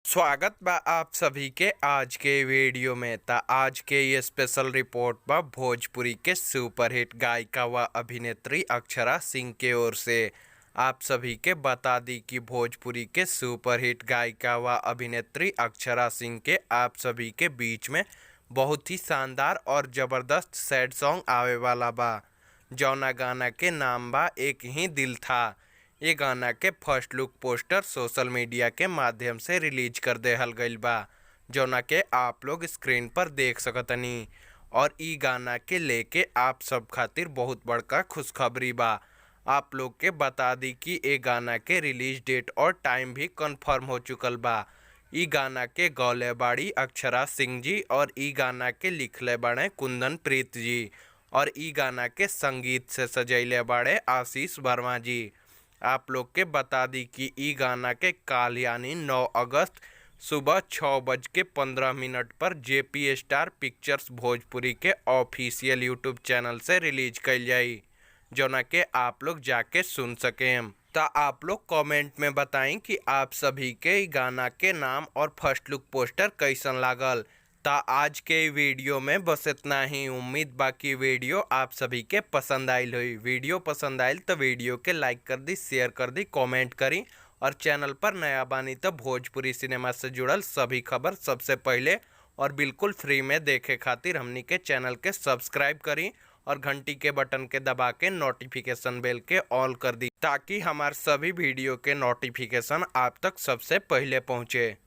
स्वागत बा आप सभी के आज के वीडियो में। आज के ये स्पेशल रिपोर्ट बा भोजपुरी के सुपरहिट गायिका व अभिनेत्री अक्षरा सिंह के ओर से। आप सभी के बता दी कि भोजपुरी के सुपरहिट गायिका व अभिनेत्री अक्षरा सिंह के आप सभी के बीच में बहुत ही शानदार और ज़बरदस्त सैड सॉन्ग आवे वाला बा, जौना गाना के नाम बा एक ही दिल था। ये गाना के first look poster social media के माध्यम से रिलीज कर देहल गईल बा, जौना के आप लोग स्क्रीन पर देख सकतनी। और ई गाना के लेके आप सब खातिर बहुत बड़का खुशखबरी बा। आप लोग के बता दी कि ए गाना के रिलीज डेट और टाइम भी कंफर्म हो चुकल बा। ई गाना के गौले बाड़ी अक्षरा सिंह जी और ई गाना के लिखले बाड़े कुंदन प्रीत जी और ई गाना के संगीत से सजैले बाड़े आशीष वर्मा जी। आप लोग के बता दी कि ई गाना के काल यानी 9 अगस्त सुबह 6:15 पर जेपी स्टार पिक्चर्स भोजपुरी के ऑफिशियल यूट्यूब चैनल से रिलीज कल जाई, जोना के आप लोग जाके सुन सकें। तो आप लोग कमेंट में बताएं कि आप सभी के ई गाना के नाम और फर्स्ट लुक पोस्टर कैसन लागल। ता आज के वीडियो में बस इतना ही। उम्मीद बाकी वीडियो आप सभी के पसंद आयल हुई। वीडियो पसंद आयल तो वीडियो के लाइक कर दी, शेयर कर दी, कमेंट करी और चैनल पर नया बानी तो भोजपुरी सिनेमा से जुड़ल सभी खबर सबसे पहले और बिल्कुल फ्री में देखे खातिर हमनी के चैनल के सब्सक्राइब करी और घंटी के बटन के दबा के नोटिफिकेशन बेल के ऑल कर दी, ताकि हमार सभी वीडियो के नोटिफिकेशन आप तक सबसे पहले पहुँचे।